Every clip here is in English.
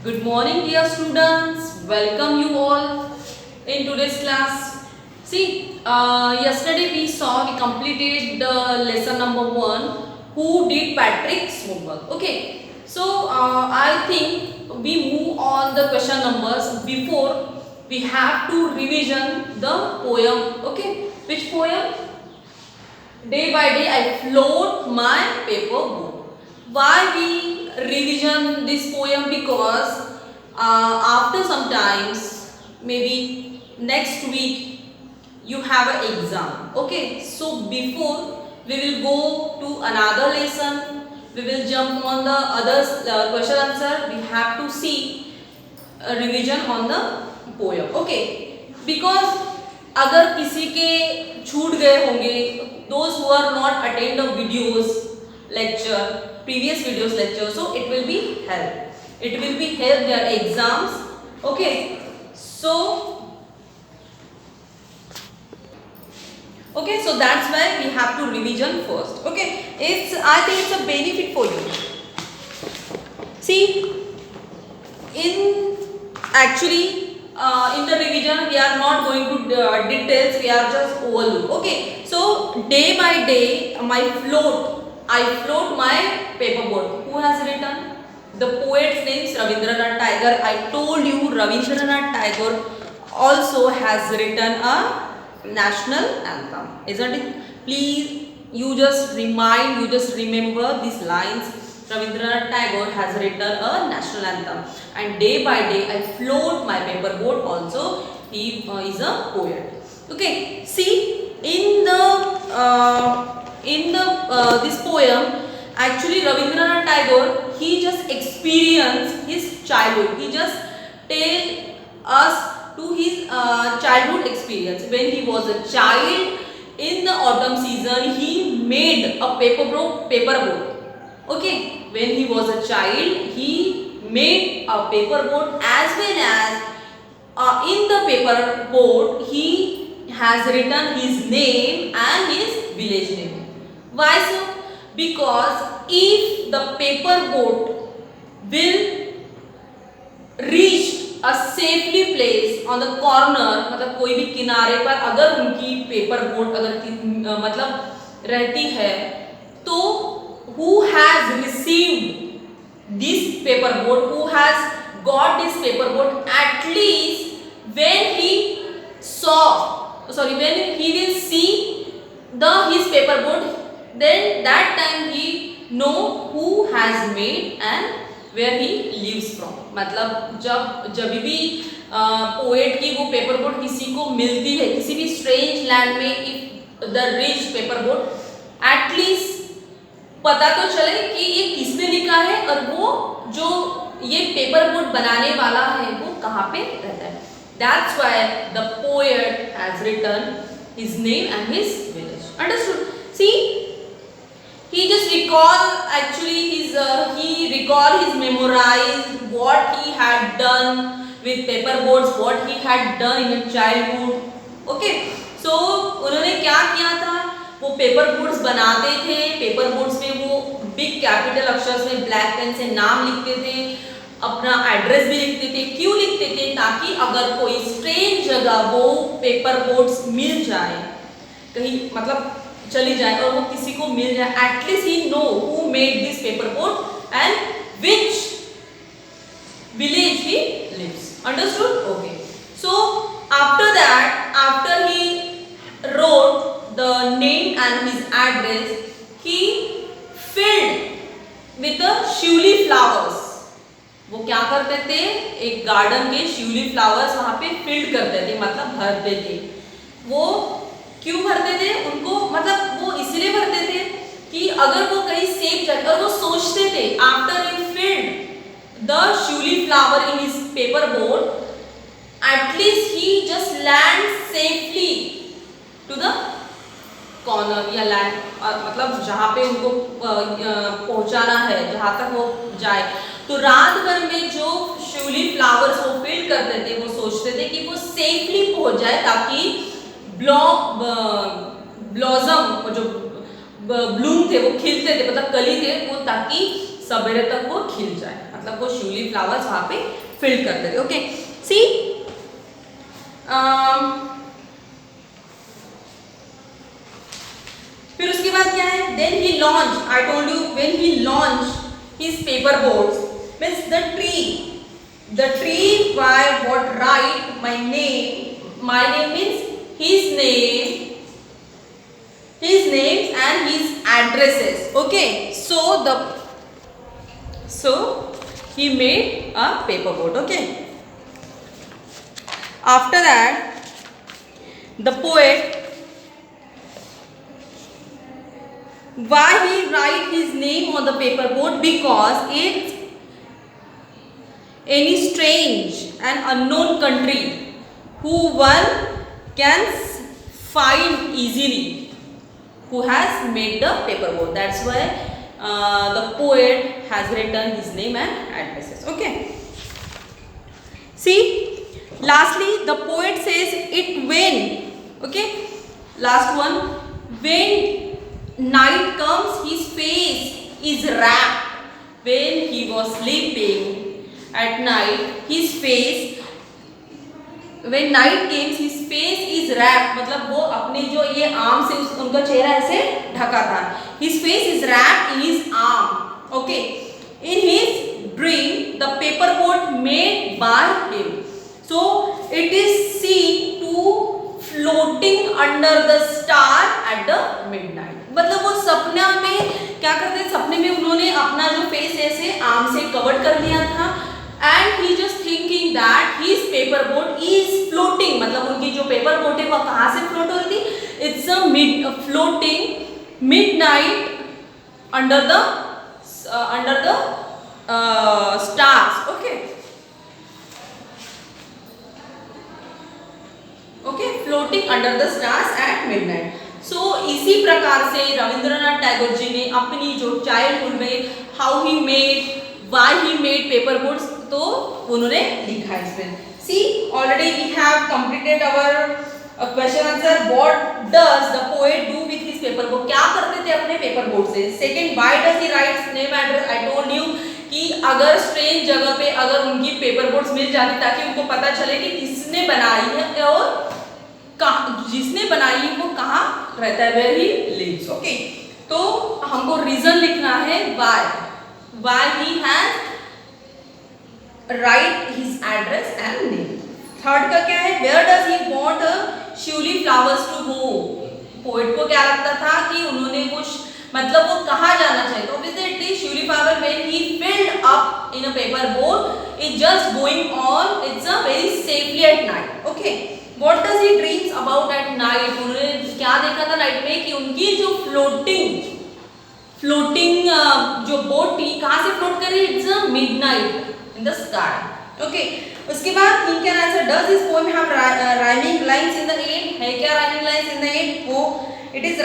Good morning, dear students. Welcome you all in today's class. See, yesterday we completed the lesson number 1. Who did Patrick's homework? Okay. So I think we move on the question numbers. Before we have to revision the poem. Okay. Which poem? Day by day I float my paper boat. Why we revision this poem? Because after some times, maybe next week, you have an exam. Okay, so before we will go to another lesson, we will jump on the other question answer. We have to see a revision on the poem. Okay, because अगर किसी के छूट गए होंगे, those who are not attend the videos lecture, previous videos lecture, so it will be help their exams. Okay, so that's why we have to revision first. Okay, I think it's a benefit for you. See, in the revision we are not going to details, we are just overlook. Okay, so day by day I float my paper boat. Who has written? The poet's name is Rabindranath Tagore. I told you Rabindranath Tagore also has written a national anthem, isn't it? Please, you just remember these lines. Rabindranath Tagore has written a national anthem, and day by day I float my paper boat. Also, he is a poet. Okay, see in the this poem, actually Rabindranath Tagore, he just experienced his childhood. He just tell us to his childhood experience. When he was a child, in the autumn season, he made a paper boat. Okay, when he was a child, he made a paper boat, as well as in the paper boat he has written his name and his village name. Why so? Because if the paper boat will reach a safely place on the corner, मतलब कोई भी किनारे पर अगर उनकी paper boat अगर मतलब रहती है, तो who has received this paper boat, who has got this paper boat, at least when he when he will see his paper boat, then that time he know who has made and where he lives from. मतलब जब भी poet की वो paper boat किसी को मिलती है किसी भी स्ट्रेंज लैंड में, if the rich paper boat, at least पता तो चले कि ये किसने लिखा है और वो जो ये पेपर बोट बनाने वाला है वो कहाँ पे रहता है. That's why the poet has written his name and his village. Understood? See, he just memorized what he had done with paper boats, what he had done in his childhood. Okay, so उन्होंने क्या किया था, वो paper boats बनाते थे. Paper boats में वो big capital अक्षर में ब्लैक पेन से नाम लिखते थे, अपना एड्रेस भी लिखते थे. क्यों लिखते थे? ताकि अगर कोई स्ट्रेंज जगह वो पेपर बोट्स मिल जाए, कहीं मतलब चली जाए और वो किसी को मिल जाए, at least he know who made this paper boat and which village he lives. Understood? Okay, so after that, after he wrote the name and his address, he filled with the shiuli flowers. वो क्या करते थे? एक garden के शिवली flowers वहाँ पे field करते थे, मतलब भरते थे. वो क्यों भरते थे? उनको मतलब वो इसलिए भरते थे कि अगर वो कहीं सेफ जाए, और वो सोचते थे after he filled the shiuli flower in his paper boat, at least he just land safely to the corner या लैंड, मतलब जहाँ पे उनको पहुँचाना है, जहाँ तक वो जाए. तो रात भर में जो शिवली फ्लावर्स वो फील करते थे, वो सोचते थे कि वो सेफली पहुँच जाए, ताकि ब्लॉसम जो ब्लूम थे वो खिलते थे, मतलब कली थे वो, ताकि सवेरे तक वो खिल जाए, मतलब वो शिवली फ्लावर्स वहां पे फिल कर देते। ओके, सी फिर उसके बाद क्या है, then he launch, I told you when he launch his paper boards means the tree by what write my name means his names and his addresses. Okay, so he made a paper board. Okay, after that the poet, why he write his name on the paper board, because it's any strange and unknown country who one can find easily, who has made the paper board. That's why the poet has written his name and addresses. Okay, see, lastly the poet says it when, okay, last one, when night comes his face is wrapped, when he was sleeping at night his face, when night came his face is wrapped, मतलब वो अपने जो ये arm से उनका चेहरा ऐसे ढका था, his face is wrapped in his arm. Okay, in his dream the paper boat made by him, so it is seen to floating under the star at the midnight. मतलब वो सपना में क्या करते हैं, सपने में उन्होंने अपना जो फेस ऐसे आर्म से कवर कर लिया था, and he just thinking that his paper boat is floating, मतलब उनकी जो पेपर बोट है वो कहाँ से फ्लोट हो रही थी, it's a floating midnight under the stars. Okay, floating under the stars at midnight. So इसी प्रकार से रविंद्रनाथ टैगोर जी ने अपनी जो चाइल्डहुड में how he made, why he made paper boats, तो उन्होंने लिखा है इसमें. See, already we have completed our question answer. What does the poet do with his paper boat? क्या करते थे अपने पेपर बोर्ड से? Second, why does he write name address? I told you कि अगर स्ट्रेंज जगह पे अगर उनकी पेपर बोर्ड्स मिल जाती ताकि उनको पता चले कि किसने बनाई है और जिसने बनाई है वो कहाँ रहता है, where he lives. Okay, तो हमको रीजन लिखना है why he has write his address and name. Third का क्या है, where does he want Shivli flowers to go? Poet को क्या लगता था कि उन्होंने वो मतलब वो कहाँ जाना चाहिए, तो obviously Shivli flower when he filled up in a paper boat it's just going on, it's a very safely at night. Okay, what does he dreams about at night? उन्होंने क्या देखा था नाइट में कि उनकी जो फ्लोटिंग जो boat थी कहाँ से फ्लोट कर रही है, it's a midnight in the sky. Okay, उसके बाद think and answer. Does this poem have rhyming lines in the end? है क्या rhyming lines in the end? वो it is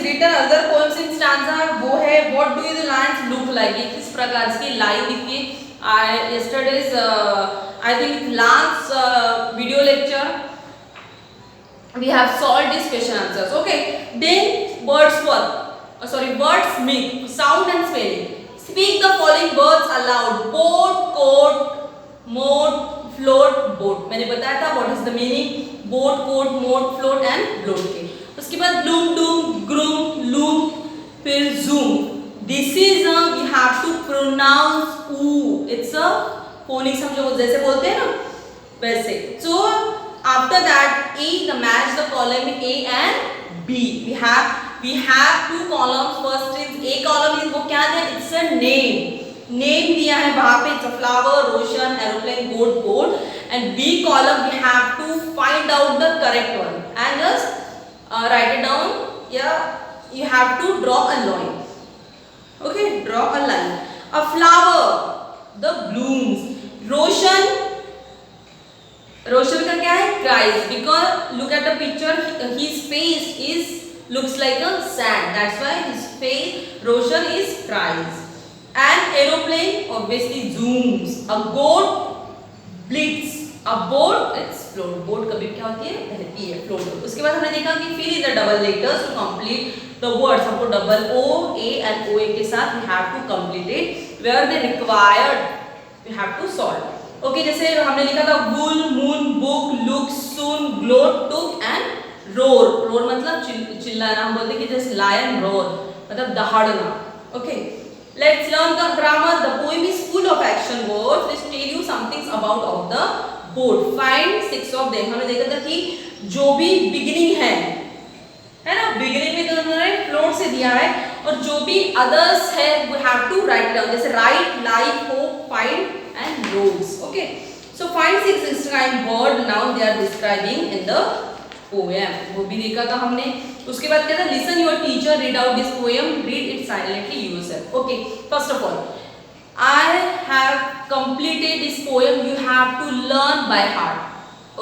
written other poems in stanza, वो है what do the lines look like. ये किस प्रकार की लाइन दिखती है? Yesterday's I think last video lecture we have solved these question answers. Okay, then wordsmith, sound and spelling. Speak the following words aloud. Boat, coat, moat, float, boat. मैंने बताया था what is the meaning boat, coat, moat, float and float के. उसके बाद bloom, doom, groom, loom, फिर zoom. This is we have to pronounce oo. It's a phonics, हम जो जैसे बोलते हैं ना वैसे. So after that A, the match the column A and B. We have two columns. First is A column is वो क्या है? It's a name दिया है वहाँ पे. It's a flower, ocean, aeroplane, goat, boat. And B column we have to find out the correct one and just write it down. Yeah, you have to draw a line. Okay, draw a line. A flower, the blooms. Roshan का क्या है? Cries. Because look at the picture, his face looks like a sand. That's why his face, Roshan, is cries. An aeroplane obviously zooms. A goat bleats. A boat, it's float. Boat कभी क्या होती है? रहती है, float. उसके बाद हमने देखा कि fill in the double letters to complete द वर्ड्स हमको double O A and O A के साथ we have to complete it where they required we have to solve. Okay, जैसे हमने लिखा था wool, moon, book, look, soon, glow, took and roar. Roar मतलब चिल्लाना, हम बोलते हैं कि जैसे लायन रोर मतलब दहाड़ना। Okay, let's learn the grammar. The poem is full of action words. Let's tell you some things about of the board. Find 6 of them. हमने देखा था कि जो भी beginning है ना, beginning में तो उन्होंने float से दिया है, और जो भी others है we have to write down, जैसे write, like, hope, find and roads. Okay, so find 6 describe word. Now they are describing in the poem. वो भी देखा था हमने। उसके बाद क्या था, listen your teacher read out this poem, read it silently yourself. Okay, first of all I have completed this poem. You have to learn by heart.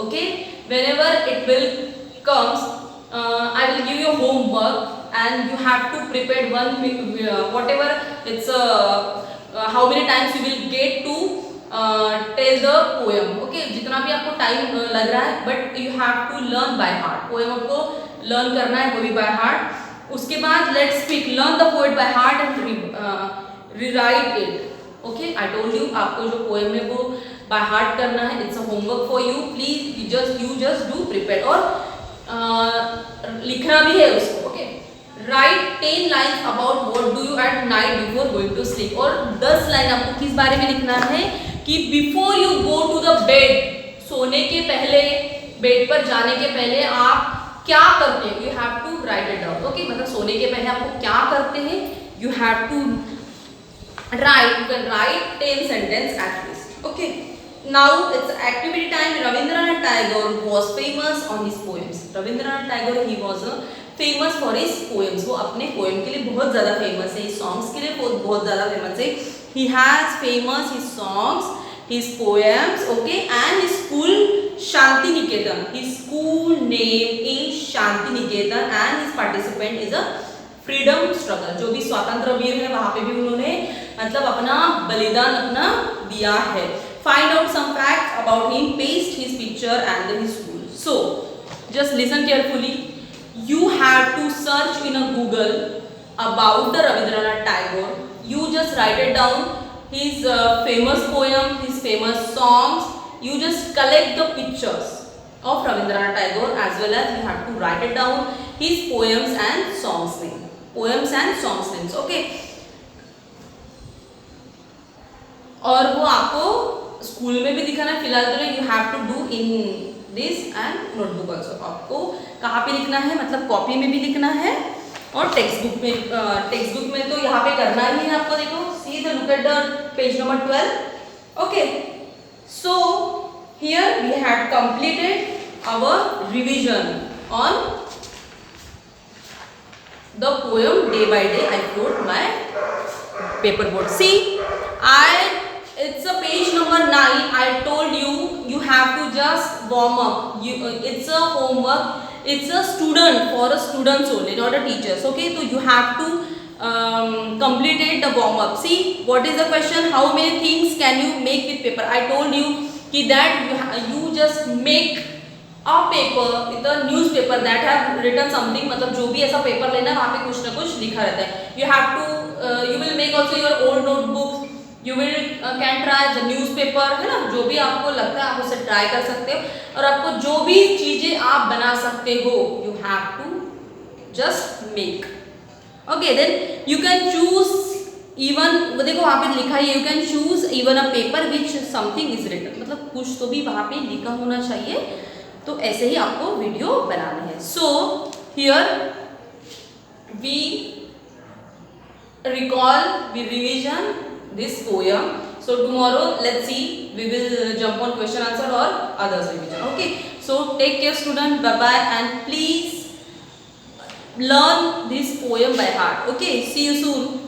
Okay, whenever it will comes I will give you homework and you have to prepare one whatever it's how many times you will get to tell the poem. Okay, जितना भी आपको time लग रहा है, but you have to learn by heart. Poem आपको learn करना है, वो भी बाय हार्ट। उसके बाद let's speak, learn the poet by heart and rewrite it. Okay, I told you आपको जो पोएम है वो बाय हार्ट करना है। It's a homework for you, please you just do prepare, और लिखना भी है उसको। Okay, write 10 lines about what do you at night before going to sleep, और 10 लाइन आपको किस बारे में लिखना है कि before you go to the bed, सोने के पहले, बेड पर जाने के पहले आप क्या करते हैं, you have to write it down. Okay, मतलब सोने के पहले आपको क्या करते हैं, you have to write, you can write 10 sentence at least. Okay, now it's activity time. Rabindranath Tagore was famous on his poems. Rabindranath Tagore he was famous for his poems, वो अपने पोएम के लिए बहुत ज़्यादा फेमस है, सॉन्ग्स के लिए बहुत ज़्यादा फेमस है। He has famous his songs, his poems, okay, and his school Shanti Niketan. His school name is Shanti Niketan and his participant is a freedom struggle. जो भी स्वतंत्र वीर है वहाँ पे भी उन्होंने मतलब अपना बलिदान अपना दिया है। Find out some facts about him, paste his picture and his school. So, just listen carefully. You have to search in a Google about the Rabindranath Tagore. You just write it down, his famous poem, his famous songs. You just collect the pictures of Rabindranath Tagore as well as you have to write it down, his poems and songs name. Poems and songs names. Okay. और वो आपको school में भी दिखाना है, फिलहाल तो you have to do in this and notebook also. आपको कहाँ पे लिखना है, मतलब कॉपी में भी लिखना है और टेक्स्ट बुक में तो यहाँ पे करना ही है आपको। देखो, see the look at the page number 12। Okay, so here we have completed our revision on the poem day by day I float my paper board. See it's a page number 9. I told you you have to just warm up. It's a homework. It's a student, for a students only, not a teachers. Okay, so you have to complete the warm up. See, what is the question? How many things can you make with paper? I told you that you just make a paper with a newspaper that have written something. मतलब जो भी ऐसा paper लेना है वहाँ पे कुछ ना कुछ लिखा रहता है। You have to you will make also your old notebooks. You will can try the newspaper, है ना, जो भी आपको लगता है आप उसे ट्राई कर सकते हो, और आपको जो भी चीजें आप बना सकते हो you have to just make. Okay, then you can choose even, देखो वहाँ पे लिखा है you can choose even a paper which something is written, मतलब कुछ तो भी वहाँ पे लिखा होना चाहिए। तो ऐसे ही आपको वीडियो बनानी है। So here we recall, we revision this poem. So tomorrow let's see, we will jump on question answer or others revision. Okay, so take care student, bye bye, and please learn this poem by heart. Okay, see you soon.